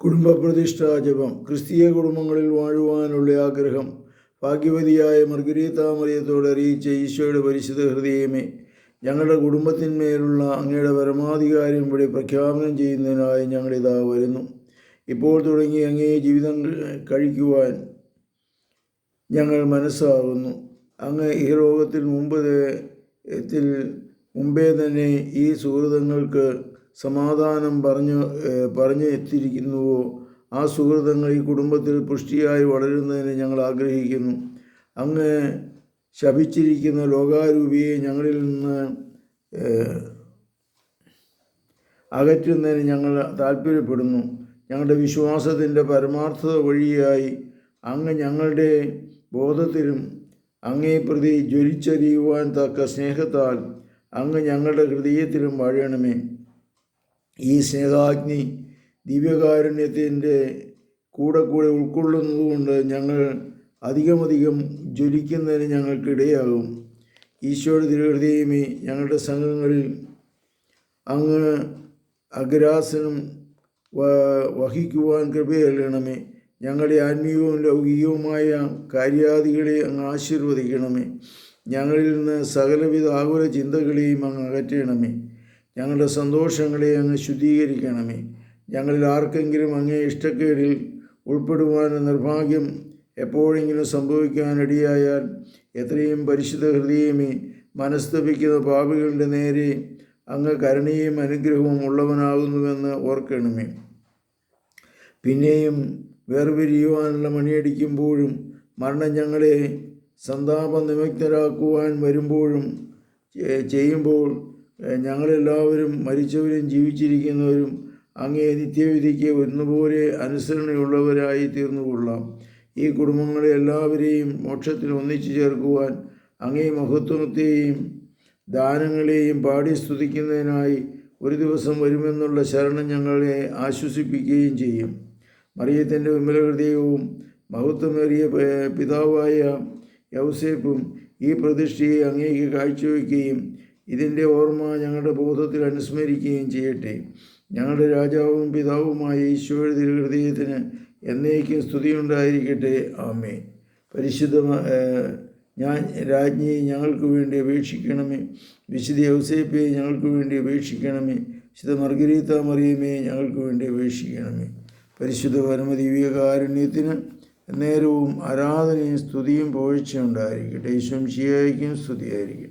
കുടുംബപ്രതിഷ്ഠാ ജപം. ക്രിസ്തീയ കുടുംബങ്ങളിൽ വാഴുവാനുള്ള ആഗ്രഹം ഭാഗ്യവതിയായ മർഗരീത്ത മറിയത്തോട് അറിയിച്ച ഈശോയുടെ പരിശുദ്ധ ഹൃദയമേ, ഞങ്ങളുടെ കുടുംബത്തിന്മേലുള്ള അങ്ങയുടെ പരമാധികാരം ഇവിടെ പ്രഖ്യാപനം ചെയ്യുന്നതിനായി ഞങ്ങളിതാ വരുന്നു. ഇപ്പോൾ തുടങ്ങി അങ്ങേ ജീവിതം കഴിക്കുവാൻ ഞങ്ങൾ മനസ്സാകുന്നു. അങ്ങ് ഈ ലോകത്തിൽ മുമ്പേ തന്നെ ഈ സുഹൃതങ്ങൾക്ക് സമാധാനം പറഞ്ഞു എത്തിയിരിക്കുന്നുവോ, ആ സുഹൃതങ്ങൾ ഈ കുടുംബത്തിൽ പുഷ്ടിയായി വളരുന്നതിന് ഞങ്ങൾ ആഗ്രഹിക്കുന്നു. അങ്ങ് ശപിച്ചിരിക്കുന്ന ലോകാരൂപിയെ ഞങ്ങളിൽ നിന്ന് അകറ്റുന്നതിന് ഞങ്ങൾ താല്പര്യപ്പെടുന്നു. ഞങ്ങളുടെ വിശ്വാസത്തിൻ്റെ പരമാർത്ഥത വഴിയായി അങ്ങ് ഞങ്ങളുടെ ബോധത്തിലും അങ്ങേ പ്രതി ജ്വലിച്ചറിയുവാൻ തക്ക സ്നേഹത്താൽ അങ്ങ് ഞങ്ങളുടെ ഹൃദയത്തിലും വാഴണമേ. ഈ സ്നേഹാഗ്നി ദിവ്യകാരുണ്യത്തിൻ്റെ കൂടെ ഉൾക്കൊള്ളുന്നതുകൊണ്ട് ഞങ്ങൾ അധികമധികം ജ്വലിക്കുന്നതിന് ഞങ്ങൾക്കിടയാകും. ഈശോയുടെ തിരുഹൃദയമേ, ഞങ്ങളുടെ സംഘങ്ങളിൽ അങ്ങ് അഗ്രാസനം വഹിക്കുവാൻ കൃപയല്ലണമേ. ഞങ്ങളുടെ ആത്മീയവും ലൗകികവുമായ കാര്യാദികളെ അങ്ങ് ആശീർവദിക്കണമേ. ഞങ്ങളിൽ നിന്ന് സകലവിധ ആകുല ചിന്തകളെയും അങ്ങ് അകറ്റണമേ. ഞങ്ങളുടെ സന്തോഷങ്ങളെ അങ്ങ് ശുദ്ധീകരിക്കണമേ. ഞങ്ങളിൽ ആർക്കെങ്കിലും അങ്ങേ ഇഷ്ടക്കേടിൽ ഉൾപ്പെടുവാൻ നിർഭാഗ്യം എപ്പോഴെങ്കിലും സംഭവിക്കാനിടയായാൽ എത്രയും പരിശുദ്ധ ഹൃദയമേ, മനസ്തപിക്കുന്ന പാപികളുടെ നേരെ അങ്ങ് കരുണയും അനുഗ്രഹവും ഉള്ളവനാകുന്നുവെന്ന് ഓർക്കണമേ. പിന്നെയും വേർപിരിയുവാനുള്ള മണിയടിക്കുമ്പോഴും മരണം ഞങ്ങളെ സന്താപനിമഗ്നരാക്കുവാൻ ചെയ്യുമ്പോൾ ഞങ്ങളെല്ലാവരും മരിച്ചവരും ജീവിച്ചിരിക്കുന്നവരും അങ്ങേ നിത്യവിധിക്ക് ഒന്നുപോലെ അനുസരണയുള്ളവരായി തീർന്നുകൊള്ളാം. ഈ കുടുംബങ്ങളെ എല്ലാവരെയും മോക്ഷത്തിൽ ഒന്നിച്ചു ചേർക്കുവാൻ അങ്ങേ മഹത്വത്തെയും ദാനങ്ങളെയും പാടി സ്തുതിക്കുന്നതിനായി ഒരു ദിവസം വരുമെന്നുള്ള ശരണം ഞങ്ങളെ ആശ്വസിപ്പിക്കുകയും ചെയ്യും. മറിയത്തിൻ്റെ വിമല ഹൃദയവും മഹത്വമേറിയ പിതാവായ യൗസേപ്പും ഈ പ്രതിഷ്ഠയെ അങ്ങേക്ക് കാഴ്ചവെക്കുകയും ഇതിൻ്റെ ഓർമ്മ ഞങ്ങളുടെ ബോധത്തിൽ അനുസ്മരിക്കുകയും ചെയ്യട്ടെ. ഞങ്ങളുടെ രാജാവും പിതാവുമായ ഈശോയുടെ തിരുഹൃദയത്തിന് എന്നേക്കും സ്തുതിയുണ്ടായിരിക്കട്ടെ. ആമേൻ. പരിശുദ്ധ രാജ്ഞിയെ ഞങ്ങൾക്ക് വേണ്ടി അപേക്ഷിക്കണമേ. വിശുദ്ധ യൗസേപ്പയെ ഞങ്ങൾക്ക് വേണ്ടി അപേക്ഷിക്കണമേ. വിശുദ്ധ മർഗരീത്ത മറിയമേ ഞങ്ങൾക്ക് വേണ്ടി അപേക്ഷിക്കണമേ. പരിശുദ്ധ പരമദിവ്യകാരുണ്യത്തിന് നേരവും ആരാധനയും സ്തുതിയും പുകഴ്ചയുണ്ടായിരിക്കട്ടെ. ഈശോ മിശിഹായ്ക്കും സ്തുതിയായിരിക്കട്ടെ.